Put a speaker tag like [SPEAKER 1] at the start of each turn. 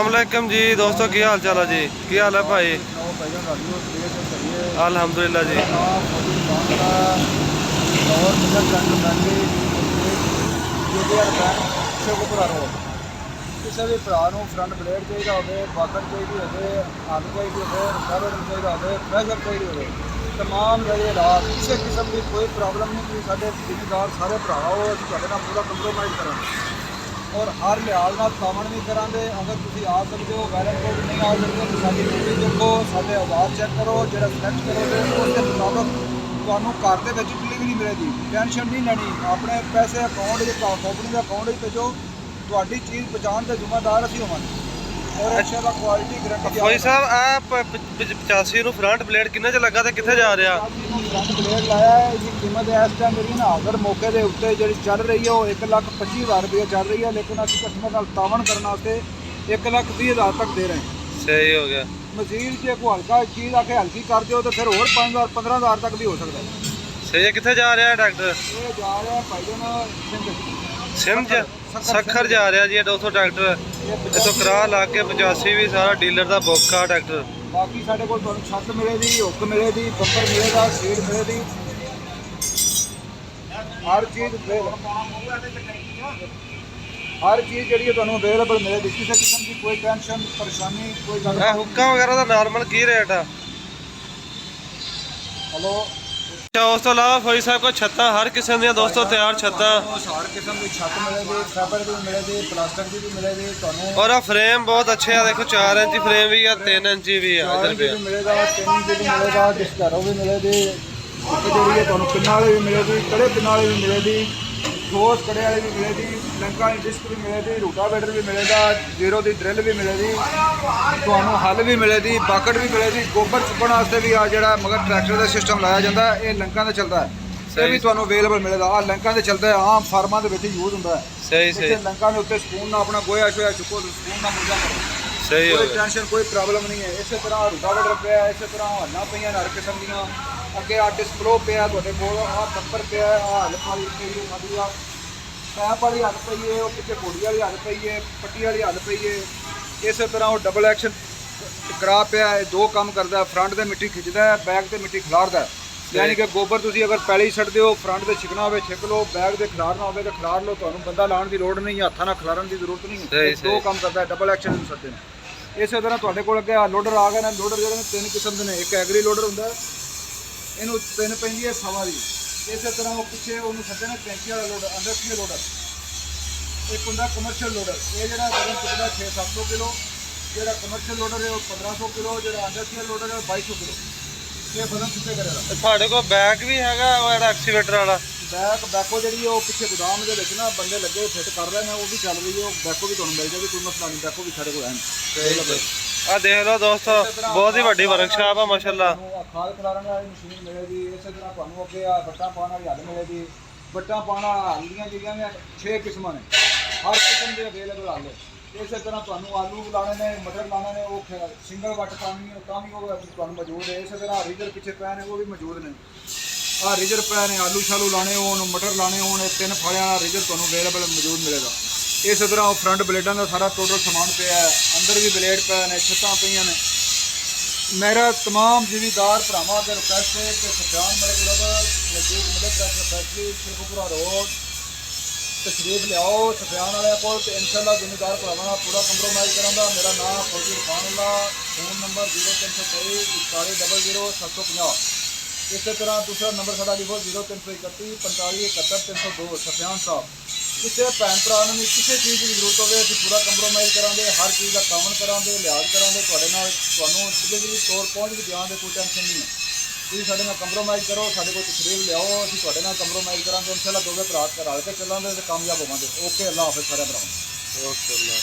[SPEAKER 1] अस्सलामुअलैकुम जी दोस्तों, की हाल चाल है जी? की हाल है भाई? अल्हम्दुलिल्लाह जी।
[SPEAKER 2] किसी भी भरा फ्रंट ब्लेड चाहिए हो, बाकर चाहिए हो, अग चाहिए हो, रोटावेटर चाहिए हो, प्रेशर चाहिए हो, तमाम जगह रात किसी किस्म की कोई प्रॉब्लम नहीं। कि साढ़े जिमीदार सारे भरा हो पूरा कंप्रोमाइज़ करा और हर लिहाज नाल कामन भी करा। अगर तुम आ सकते हो वैलेंट कोड नहीं आ सकते तो साड़ी ड्यूटी देखो, साढ़े आवाज़ चेक करो, जो सिलेक्ट करोगे उसके मुताबिक ਤੁਹਾਨੂੰ ਘਰ ਦੇ ਵਿੱਚ डिलीवरी मिलेगी। टेंशन नहीं लैनी, अपने पैसे अकाउंट कंपनी के अकाउंट भेजो, ਤੁਹਾਡੀ चीज़ पहुँचाने के जिम्मेदार ਅਸੀਂ ਹੋਵਾਂਗੇ और इंशाअल्लाह क्वालिटी गारंटी।
[SPEAKER 1] भाई साहब आप 85 ਨੂੰ फ्रंट ब्लेड किन्ने च लगा ते कित्थे जा रहा?
[SPEAKER 2] फ्रंट ब्लेड लाया है, इसकी कीमत इस टाइम मेरी ना अगर मौके के उत्ते जी चल रही है वो 1,25,000 रुपये चल रही है, लेकिन असं कस्टमर नाल तावन करने वास्ते 1,20,000 तक दे रहे हैं।
[SPEAKER 1] सही हो गया।
[SPEAKER 2] मजीद जो कोई हल्का चीज़ आके हल्की कर दो तो फिर और 5,000 15,000 तक भी हो सकता है।
[SPEAKER 1] सही है। कित्थे जा रहा है डॉक्टर?
[SPEAKER 2] ये जा रहा है भाईजान
[SPEAKER 1] सिंध सखर जा रहा जी 200 ट्रैक्टर इतों करा ला के 85 भी सारा डीलर का बुक आ ट्रैक्टर।
[SPEAKER 2] बाकी साढ़े को छत मिलेगी, हुक मिलेगी, बंपर मिलेगा, सीट मिलेगी, हर चीज़ जी अवेलेबल मिलेगी। किसी किस्म की कोई टेंशन परेशानी कोई गल।
[SPEAKER 1] हुक्का वगैरह का नॉर्मल की रेट है?
[SPEAKER 2] हेलो
[SPEAKER 1] अच्छा, उस तो अलावा फौजी साहब को छत्ता हर किस्म दी दोस्तों तैयार छत्ता
[SPEAKER 2] हर किस्म की छत मिलेगी, फैबर की भी मिलेगी, प्लास्टिक की भी मिलेगी ਤੁਹਾਨੂੰ।
[SPEAKER 1] और फ्रेम बहुत अच्छे है, देखो 4 इंची फ्रेम भी है, 3 इंची भी है। इधर पे
[SPEAKER 2] मिलेगा, 3 इंची भी मिलेगा, डिस्कारो भी मिलेगी, जी ਤੁਹਾਨੂੰ पिन्ना वाली भी मिलेगी, कड़े पिन्ना वाली भी मिलेगी, ठोस कड़े वाली भी मिलेगी, लंका डिस्क भी मिलेगी, रोटावेटर भी मिलेगा, जीरो की ड्रिल भी मिलेगी, ਤੁਹਾਨੂੰ हल भी मिलेगी, बाकट भी मिलेगी। गोबर चुकने वास्ते भी आ जरा मगर ट्रैक्टर का सिस्टम लाया जाता है, ये लंका का चलता है, ये भी ਤੁਹਾਨੂੰ अवेलेबल मिलेगा। आ लंका से चलता है, आम फार्मां ਦੇ ਵਿੱਚ यूज ਹੁੰਦਾ है।
[SPEAKER 1] सही सही
[SPEAKER 2] लंका के उत्ते स्पून ना अपना गोया शोया चुको, स्पून ना मुर्जा करो,
[SPEAKER 1] सही हो
[SPEAKER 2] कोई
[SPEAKER 1] गया।
[SPEAKER 2] टेंशन कोई प्रॉब्लम नहीं है। इस तरह रोटावेटर पे है, इस तरह हल्ला पे हर किस्म दियाँ अगे आ डिस्प्लो पे है, ਤੁਹਾਡੇ ਕੋਲ आ नंबर पे है, आ हल वाली पे है, पैप वाली हल पई है, पिछे घोड़ी वाली हल पई है, पट्टी वाली हल पई है। इस तरह वो डबल एक्शन करा पे है, दो काम करता है, फ्रंट से मिट्टी खिंचता है, बैक से मिट्टी खिलारता है। यानी कि गोबर तुम अगर पैली छड्डते हो फ्रंट से छिकना हो छिक लो, बैग से खिलारना हो तो खिलार लो, तो बंदा लाने की लोड़ नहीं, हथा ना खिलारन की जरूरत नहीं। दो काम करता है, डबल एक्शन करते हैं। इस तरह ਤੁਹਾਡੇ ਕੋਲ ਅੱਗੇ ਲੋਡਰ ਆ ਗਏ ਨੇ। ਲੋਡਰ ਜਿਹੜੇ ਨੇ 3 किस्म ਦੇ ਨੇ, ਇੱਕ ਐਗਰੀ ਲੋਡਰ ਹੁੰਦਾ, ਇਹਨੂੰ ਪਿੰਨ ਪੈਂਦੀ ਹੈ ਸਵਾ ਦੀ। ਇਸੇ ਤਰ੍ਹਾਂ ਉਹ ਪਿੱਛੇ ਉਹਨੂੰ ਛੱਡਦੇ ਨੇ ਟੈਂਕੀ ਵਾਲਾ ਲੋਡਰ, ਇੰਡਸਟਰੀਅਲ ਲੋਡਰ। ਇੱਕ ਹੁੰਦਾ ਕਮਰਸ਼ੀਅਲ ਲੋਡਰ, ਇਹ ਜਿਹੜਾ ਵਜ਼ਨ ਚੁੱਕਦਾ 600-700 ਕਿਲੋ। ਜਿਹੜਾ ਕਮਰਸ਼ੀਅਲ ਲੋਡਰ ਹੈ ਉਹ 1500 ਕਿਲੋ, ਜਿਹੜਾ ਇੰਡਸਟਰੀਅਲ ਲੋਡਰ ਹੈ 2200 ਕਿਲੋ। ਇਹ ਵਜ਼ਨ ਚੁੱਕੇ ਕਰੇਗਾ।
[SPEAKER 1] ਤੁਹਾਡੇ ਕੋਲ ਬੈਕ ਵੀ ਹੈਗਾ ਉਹ ਜਿਹੜਾ ਐਕਸੀਵੇਟਰ ਵਾਲਾ?
[SPEAKER 2] ਬੈਕੋ ਜਿਹੜੀ ਉਹ ਪਿੱਛੇ ਗੋਦਾਮ ਦੇ ਵਿੱਚ ਨਾ ਬੰਦੇ ਲੱਗੇ ਫਿੱਟ ਕਰ ਰਹੇ ਨੇ, ਉਹ ਵੀ ਚੱਲ ਰਹੀ ਹੈ। ਉਹ ਬੈਕੋ ਵੀ ਤੁਹਾਨੂੰ ਮਿਲ ਜਾਏਗੀ, ਕੋਈ ਮਸਲਾ ਨਹੀਂ। ਬੈਕੋ ਵੀ ਸਾਡੇ ਕੋਲ ਹੈ।
[SPEAKER 1] ਆ ਦੇਖ ਲਓ ਦੋਸਤੋ, ਬਹੁਤ ਹੀ ਵੱਡੀ ਵਰਕਸ਼ਾਪ ਆ ਮਾਸ਼ਾਅੱਲਾ।
[SPEAKER 2] ਖਾਦ ਖਿਲਾਰਨ ਵਾਲੀ ਮਸ਼ੀਨ ਮਿਲੇਗੀ। ਇਸੇ ਤਰ੍ਹਾਂ ਤੁਹਾਨੂੰ ਅੱਗੇ ਆ ਵੱਟਾਂ ਪਾਉਣ ਵਾਲੀ ਹੱਲ ਮਿਲੇਗੀ। ਵੱਟਾਂ ਪਾਉਣ ਵਾਲਾ ਹੱਲ ਦੀਆਂ ਜਿਹੜੀਆਂ ਨੇ 6 ਕਿਸਮਾਂ ਨੇ, ਹਰ ਕਿਸਮ ਦੇ ਅਵੇਲੇਬਲ ਹੱਲ। ਇਸੇ ਤਰ੍ਹਾਂ ਤੁਹਾਨੂੰ ਆਲੂ ਲਾਣੇ ਨੇ, ਮਟਰ ਲਾਣੇ ਨੇ, ਉਹ ਸਿੰਗਲ ਵੱਟ ਪਾਣੀ ਤਾਂ ਵੀ ਉਹ ਤੁਹਾਨੂੰ ਮੌਜੂਦ ਹੈ। ਇਸੇ ਤਰ੍ਹਾਂ ਰੀਜਰ ਪਿੱਛੇ ਪਏ ਨੇ, ਉਹ ਵੀ ਮੌਜੂਦ ਨੇ। ਆ ਰੀਜਰ ਪਏ ਨੇ, ਆਲੂ ਸ਼ਾਲੂ ਲਾਣੇ ਹੋਣ, ਮਟਰ ਲਾਣੇ ਹੋਣ, 3 ਫਾਲਿਆਂ ਵਾਲਾ ਰੀਜਰ ਤੁਹਾਨੂੰ ਅਵੇਲੇਬਲ ਮੌਜੂਦ ਮਿਲੇਗਾ। इस तरह फ्रंट ब्लेडों का सारा टोटल समान पे है, अंदर भी ब्लेड पे ने, छत्तां पईयां ने। मेरा तमाम जिमीदार भरावां अगर रिक्वेस्ट है कि सफियान मेरे ब्रदर नजदीक मिले ट्रैक्टर फैक्ट्री शेखपुरा रोड तशरीफ लियाओ सफियान वाले को, इंशाअल्लाह जिमीदार भरावां पूरा कंप्रोमाइज़ करांगा। मेरा नाम फौजी खान, फोन नंबर 0323 4100 750। इस तरह दूसरा नंबर साडा लिखो 0331 45 71 302। सफियान साहब किसी भैन भरा भी किसी चीज़ की जरूरत हो पूरा कंप्रोमाइज़ करा, हर चीज़ का कामन करा, लिहाज करा, डिलीवरी तौर पहुँच भी देंगे, कोई टेंशन नहीं है। तुम साढ़े कंप्रोमाइज़ करो, साढ़े को तशरीफ लियाओ, असं कंप्रोमाइज़ करा, इंशाअल्लाह दोवें भरा रल के चलांगे तो कामयाब होवांगे। ओके, अल्लाह हाफिज़ सारे भरावां।
[SPEAKER 1] ओके।